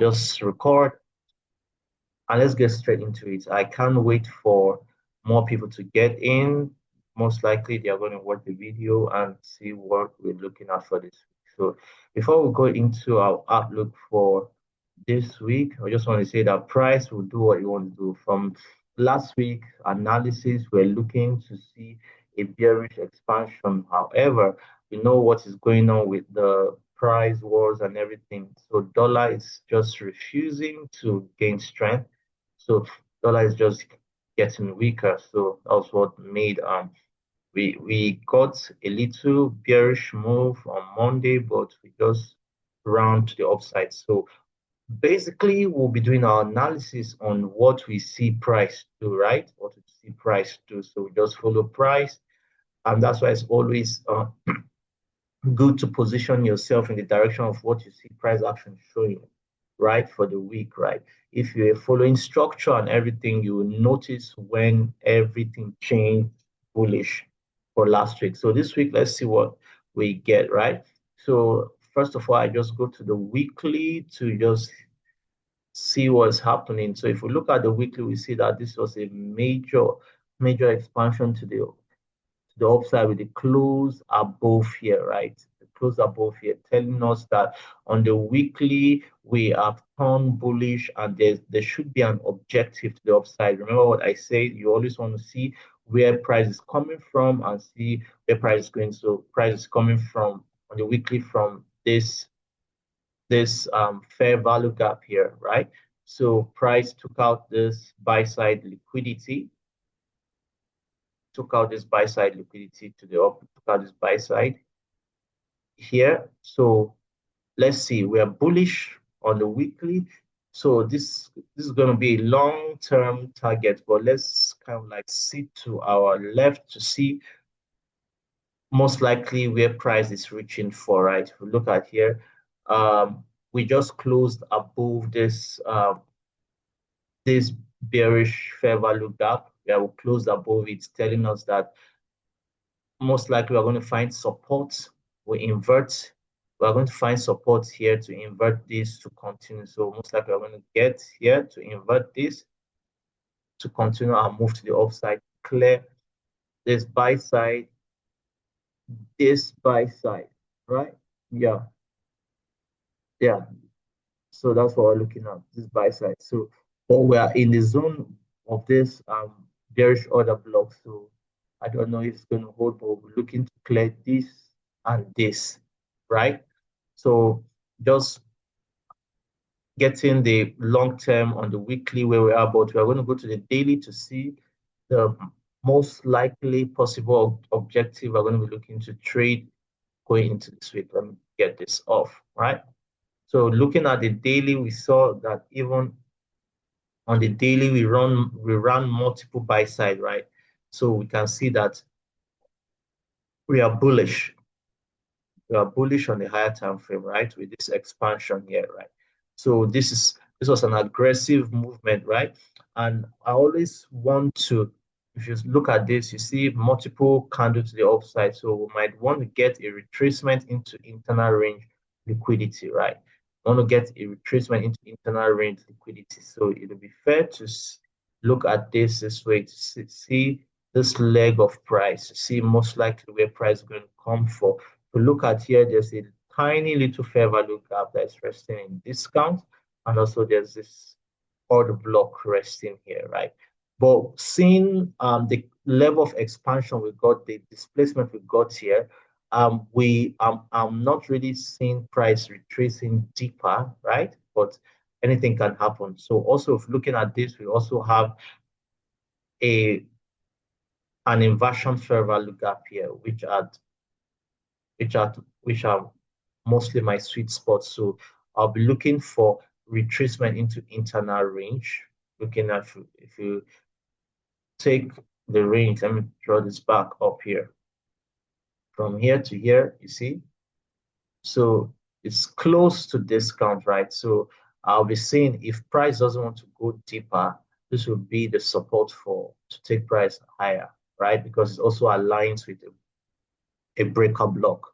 just record and let's get straight into it. I can't wait for more people to get in. Most likely they are going to watch the video and see what we're looking at for this week. So before we go into our outlook for this week, I just want to say that price will do what you want to do. From last week analysis, we're looking to see a bearish expansion. However, we know what is going on with the price wars and everything. So dollar is just refusing to gain strength. So dollar is just getting weaker. So that's what made we got a little bearish move on Monday, but we just round to the upside. So basically, we'll be doing our analysis on what we see price do, right? What we see price do. So we just follow price, and that's why it's always good to position yourself in the direction of what you see price action showing, right, for the week, right? If you're following structure and everything, you will notice when everything changed bullish for last week. So this week, let's see what we get, right? So first of all, I just go to the weekly to just see what's happening. So if we look at the weekly, we see that this was a major expansion to the upside with the close above here, right? The close above here, telling us that on the weekly we have turned bullish and there should be an objective to the upside. Remember what I said, you always want to see where price is coming from and see where price is going. So price is coming from on the weekly from this fair value gap here, right? So price took out this buy side liquidity, took out this buy side liquidity to the up, took out this buy side here. So let's see, we are bullish on the weekly. So this is going to be a long-term target, but let's kind of like see to our left to see most likely where price is reaching for, right? If we look at here, we just closed above this this bearish fair value gap. Yeah, we closed above it, telling us that most likely we're going to find support. We invert. We're going to find support here to invert this to continue. So most likely we're going to get here to invert this to continue and move to the upside. Clear this buy side, right? Yeah, yeah. So that's what we're looking at, this buy side. So, but we are in the zone of this bearish order block. So I don't know if it's going to hold, but we're looking to clear this and this, right? So just getting the long term on the weekly where we are, but we are going to go to the daily to see the most likely possible objective we're going to be looking to trade going into this week. Let me get this off, right? So looking at the daily, we saw that even on the daily, we ran multiple buy side, right? So we can see that we are bullish. We are bullish on the higher time frame, right? With this expansion here, right? So this was an aggressive movement, right? And I always want to, if you look at this, you see multiple candles to the upside. So we might want to get a retracement into internal range liquidity, right? Want to get a retracement into internal range liquidity. So it will be fair to look at this way to see this leg of price, see most likely where price is going to come for. To look at here, there's a tiny little fair value gap that's resting in discount, and also there's this order block resting here, right? But seeing the level of expansion we got, the displacement we got here, I'm not really seeing price retracing deeper, right? But anything can happen. So also, if looking at this, we also have an inversion fair value gap here, which are mostly my sweet spots. So I'll be looking for retracement into internal range. Looking at if you take the range, let me draw this back up here. From here to here, you see? So it's close to discount, right? So I'll be saying if price doesn't want to go deeper, this will be the support to take price higher, right? Because it also aligns with a breaker block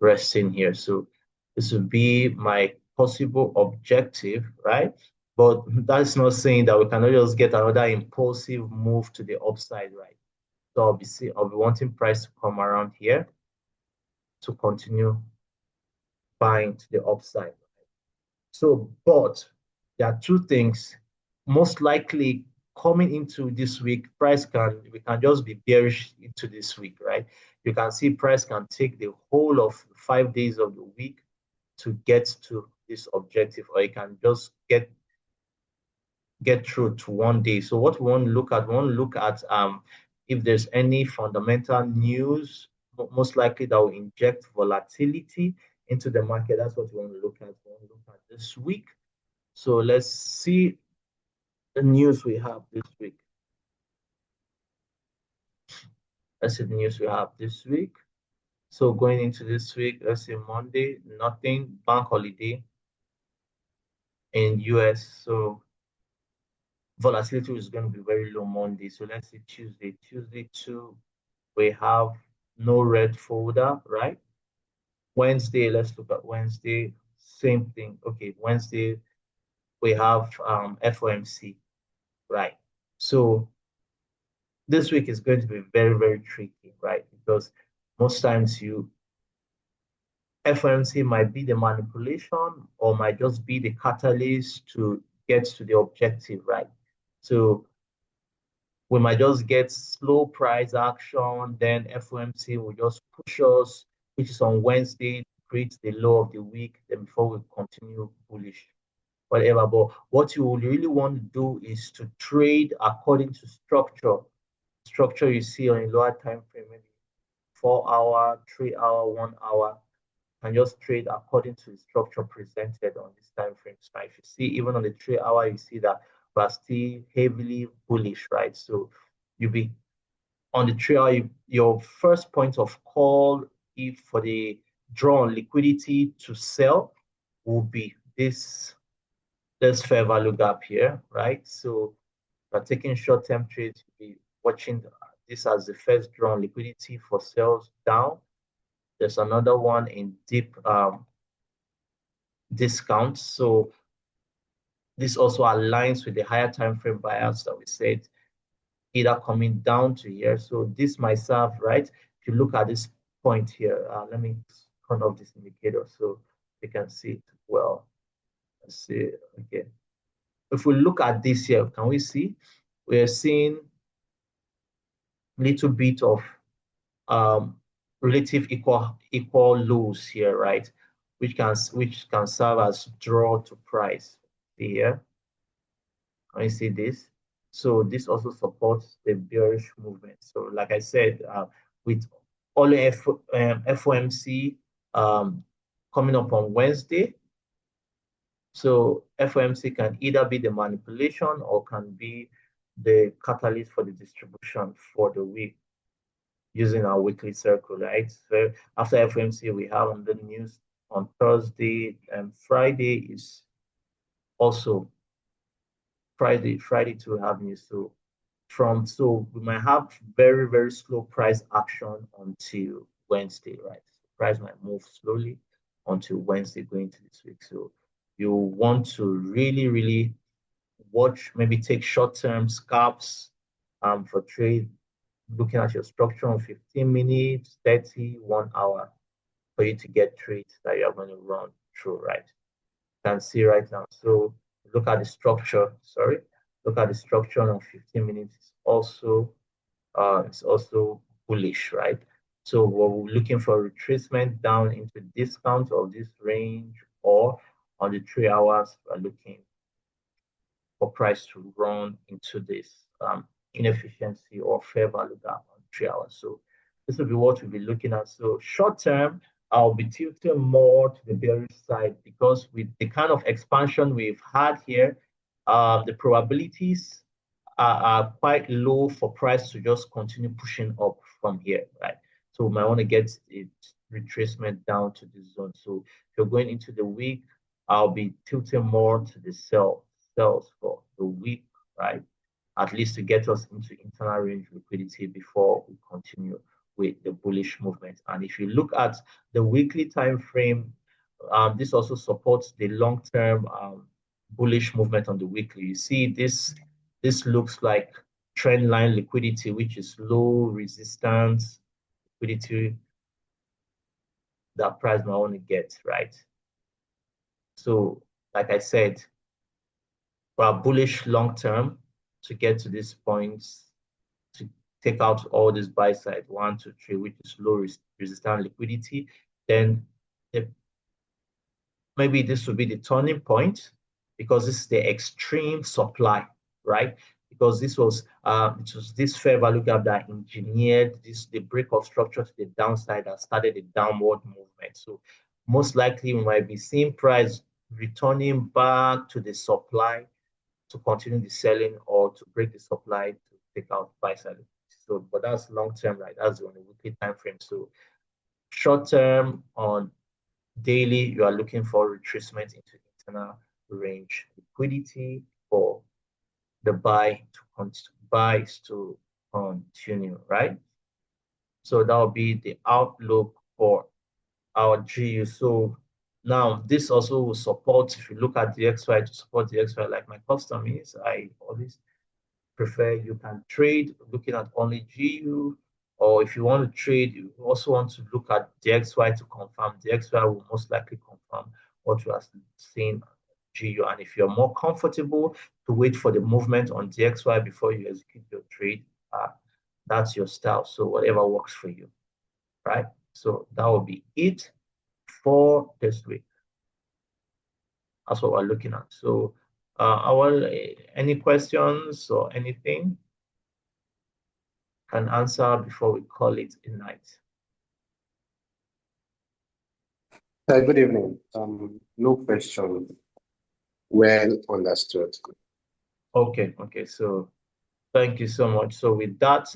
resting here. So this would be my possible objective, right? But that's not saying that we cannot just get another impulsive move to the upside, right? So I'll be wanting price to come around here to continue buying to the upside. So, but there are two things. Most likely coming into this week, we can just be bearish into this week, right? You can see price can take the whole of 5 days of the week to get to this objective, or it can just get through to one day. So what we want to look at, if there's any fundamental news, most likely that will inject volatility into the market. That's what we want to look at. We want to look at this week. So let's see the news we have this week. Let's see the news we have this week. So going into this week, let's see Monday, nothing, bank holiday in US. So volatility is going to be very low Monday. So let's see Tuesday. Tuesday too, we have no red folder, right? Wednesday, let's look at Wednesday. Same thing. Okay, Wednesday, we have FOMC, right? So this week is going to be very, very tricky, right? Because most times FOMC might be the manipulation or might just be the catalyst to get to the objective, right? So we might just get slow price action, then FOMC will just push us, which is on Wednesday, create the low of the week, then before we continue bullish, whatever. But what you would really want to do is to trade according to structure. Structure you see on a lower time frame, maybe 4 hour, 3 hour, 1 hour, and just trade according to the structure presented on this time frame. So if you see, even on the 3 hour, you see that we're still heavily bullish, right? So you'll be on the 3 hour, your first point of call, if for the draw on liquidity to sell, will be this fair value gap here, right? So we're taking short-term trades, be watching this as the first draw on liquidity for sales down. There's another one in deep discounts. So this also aligns with the higher time frame buyouts that we said, either coming down to here. So this might serve, right? If you look at this point here, let me turn off this indicator so you can see it well. Let's see, okay. If we look at this here, can we see? We're seeing a little bit of relative equal lows here, right? Which can serve as draw to price. See here, can you see this? So this also supports the bearish movement. So like I said, with all FOMC coming up on Wednesday, so FOMC can either be the manipulation or can be the catalyst for the distribution for the week using our weekly circle, right? So after FOMC, we have on the news on Thursday, and Friday is also Friday to have news. So we might have very, very slow price action until Wednesday, right? Price might move slowly until Wednesday going to this week. So you want to really, really watch, maybe take short-term scalps for trade, looking at your structure on 15 minutes, 30, 1 hour for you to get trades that you're going to run through, right? You can see right now. So look at the structure, look at the structure on 15 minutes. It's also bullish, right? So we're looking for retracement down into discount of this range, or on the 3 hours, we're looking for price to run into this inefficiency or fair value gap on 3 hours. So this will be what we'll be looking at. So short term, I'll be tilting more to the bearish side because with the kind of expansion we've had here, the probabilities are quite low for price to just continue pushing up from here, right? So we might want to get it retracement down to this zone. So if you're going into the week, I'll be tilting more to the sells for the week, right? At least to get us into internal range liquidity before we continue with the bullish movement. And if you look at the weekly time frame, this also supports the long-term bullish movement on the weekly. You see this looks like trend line liquidity, which is low resistance liquidity that price might want to get, right? So like I said, we are bullish long term to get to these points, to take out all this buy side 1, 2, 3, which is low resistance liquidity. Then maybe this will be the turning point, because this is the extreme supply, right? Because this was it was this fair value gap that engineered the break of structure to the downside that started a downward movement. So most likely we might be seeing price returning back to the supply to continue the selling, or to break the supply to take out buy side. So, but that's long term, right? That's on a weekly time frame. So short term on daily, you are looking for retracement into internal range liquidity for the buys to continue, right? So that will be the outlook for our GU. So now this also will support, if you look at the XY, to support the XY, like my custom is, I always prefer you can trade looking at only GU, or if you want to trade, you also want to look at the XY to confirm. The XY will most likely confirm what you are seeing GU. And if you're more comfortable to wait for the movement on the XY before you execute your trade, that's your style. So whatever works for you, right? So that will be it for this week. That's what we're looking at. So any questions or anything can answer before we call it a night? Good evening. No question. Well understood. Okay. So thank you so much. So with that,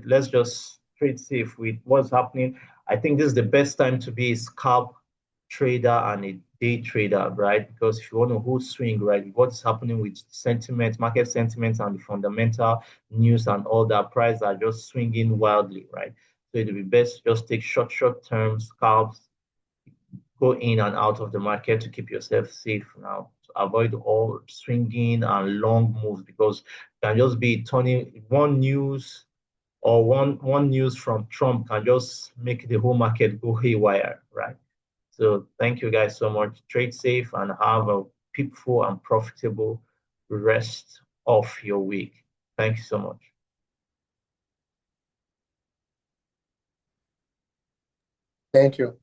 let's just trade safe with what's happening. I think this is the best time to be a scalp trader and a day trader, right? Because if you want to hold swing, right, what's happening with sentiment, market sentiment, and the fundamental news and all that, prices are just swinging wildly, right? So it would be best just take short term scalps, go in and out of the market to keep yourself safe now. To avoid all swinging and long moves, because it can just be turning one news, or one news from Trump can just make the whole market go haywire, right? So thank you guys so much. Trade safe and have a peaceful and profitable rest of your week. Thank you so much. Thank you.